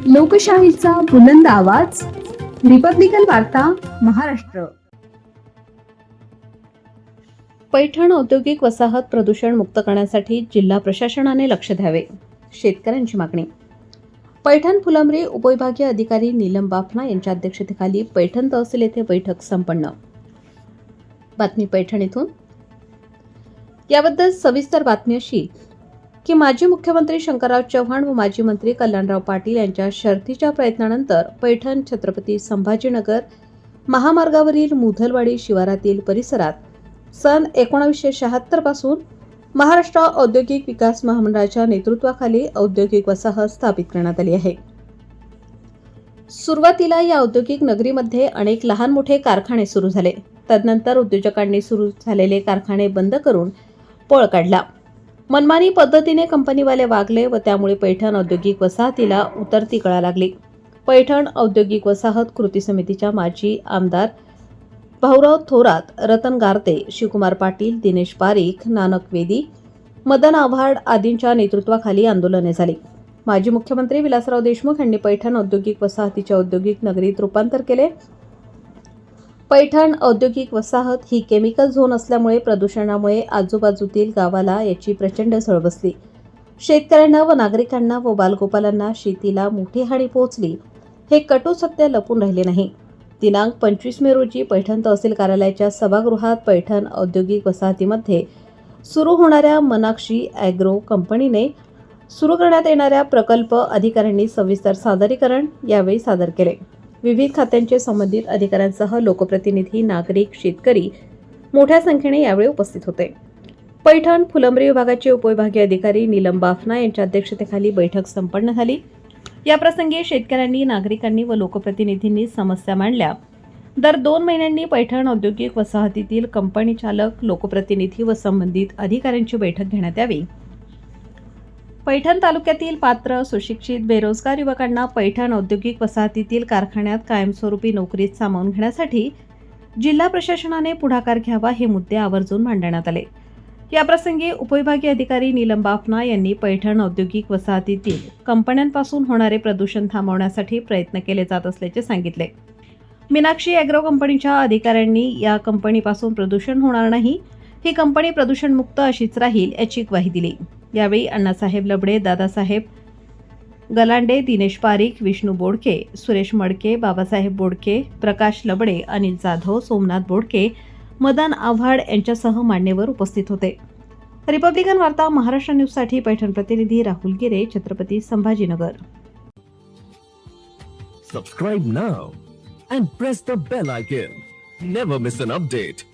लोकशाहीचा बुलंद आवाज, रिपब्लिकन वार्ता, महाराष्ट्र. पैठण औद्योगिक वसाहत प्रदूषण मुक्त करण्यासाठी जिल्हा प्रशासनाने लक्ष द्यावे, शेतकऱ्यांची मागणी. पैठण फुलंब्री उपविभागीय अधिकारी नीलम बाफना यांच्या अध्यक्षतेखाली पैठण तहसील येथे बैठक संपन्न. बातमी पैठण येथून. याबद्दल सविस्तर बातमी अशी की माजी मुख्यमंत्री शंकरराव चव्हाण व माजी मंत्री कल्याणराव पाटील यांच्या शर्थीच्या प्रयत्नानंतर पैठण छत्रपती संभाजीनगर महामार्गावरील मुधलवाडी शिवारातील परिसरात सन 1976 पासून महाराष्ट्र औद्योगिक विकास महामंडळाच्या नेतृत्वाखाली औद्योगिक वसाहत स्थापित करण्यात आली आहे. सुरुवातीला या औद्योगिक नगरीमध्ये अनेक लहान मोठे कारखाने सुरू झाले. तदनंतर उद्योजकांनी सुरू झालेले कारखाने बंद करून पळ काढला. मनमानी पद्धतीने कंपनीवाले वागले व त्यामुळे पैठण औद्योगिक वसाहतीला उतरती कळा लागली. पैठण औद्योगिक वसाहत कृती समितीच्या माजी आमदार भाऊराव थोरात, रतन गारते, शिवकुमार पाटील, दिनेश पारीख, नानक वेदी, मदन आव्हाड आदींच्या नेतृत्वाखाली आंदोलने झाली. माजी मुख्यमंत्री विलासराव देशमुख यांनी पैठण औद्योगिक वसाहतीच्या औद्योगिक नगरीत रूपांतर केले. पैठण औद्योगिक वसाहत ही केमिकल झोन असल्यामुळे प्रदूषणामुळे आजूबाजूतील गावाला याची प्रचंड झळ बसली. शेतकऱ्यांना व नागरिकांना व बालगोपालांना शेतीला मोठी हानी पोहोचली. हे कटू सत्य लपून राहिले नाही. दिनांक 25 मे रोजी पैठण तहसील कार्यालयाच्या सभागृहात पैठण औद्योगिक वसाहतीमध्ये सुरू होणाऱ्या मनाक्षी ॲग्रो कंपनीने सुरू करण्यात येणाऱ्या प्रकल्प अधिकाऱ्यांनी सविस्तर सादरीकरण यावेळी सादर केले. विविध खात्यांचे संबंधित अधिकाऱ्यांसह लोकप्रतिनिधी, नागरिक, शेतकरी मोठ्या संख्येने यावेळी उपस्थित होते. पैठण फुलंब्री विभागाचे उपविभागीय अधिकारी नीलम बाफना यांच्या अध्यक्षतेखाली बैठक संपन्न झाली. याप्रसंगी शेतकऱ्यांनी, नागरिकांनी व लोकप्रतिनिधींनी समस्या मांडल्या. दर 2 महिन्यांनी पैठण औद्योगिक वसाहतीतील कंपनी चालक, लोकप्रतिनिधी व संबंधित अधिकाऱ्यांची बैठक घेण्यात यावी. पैठण तालुक्यातील पात्र, सुशिक्षित, बेरोजगार युवकांना पैठण औद्योगिक वसाहतीतील कारखान्यात कायमस्वरूपी नोकरीत सामावून घेण्यासाठी जिल्हा प्रशासनाने पुढाकार घ्यावा, हे मुद्दे आवर्जून मांडण्यात आले. याप्रसंगी उपविभागीय अधिकारी नीलम बाफना यांनी पैठण औद्योगिक वसाहतीतील कंपन्यांपासून होणारे प्रदूषण थांबवण्यासाठी प्रयत्न केले जात असल्याचे सांगितले. मीनाक्षी ॲग्रो कंपनीच्या अधिकाऱ्यांनी या कंपनीपासून प्रदूषण होणार नाही, ही कंपनी प्रदूषणमुक्त अशीच राहील याची ग्वाही दिली. यावेळी अण्णासाहेब लबडे, दादासाहेब गलांडे, दिनेश पारीख, विष्णू बोडके, सुरेश मडके, बाबासाहेब बोडके, प्रकाश लबडे, अनिल जाधव, सोमनाथ बोडके, मदन आव्हाड यांच्यासह मान्यवर उपस्थित होते. रिपब्लिकन वार्ता महाराष्ट्र न्यूजसाठी पैठण प्रतिनिधी राहुल गिरे, Chhatrapati Sambhajinagar. Subscribe now and press the bell icon. Never miss an update.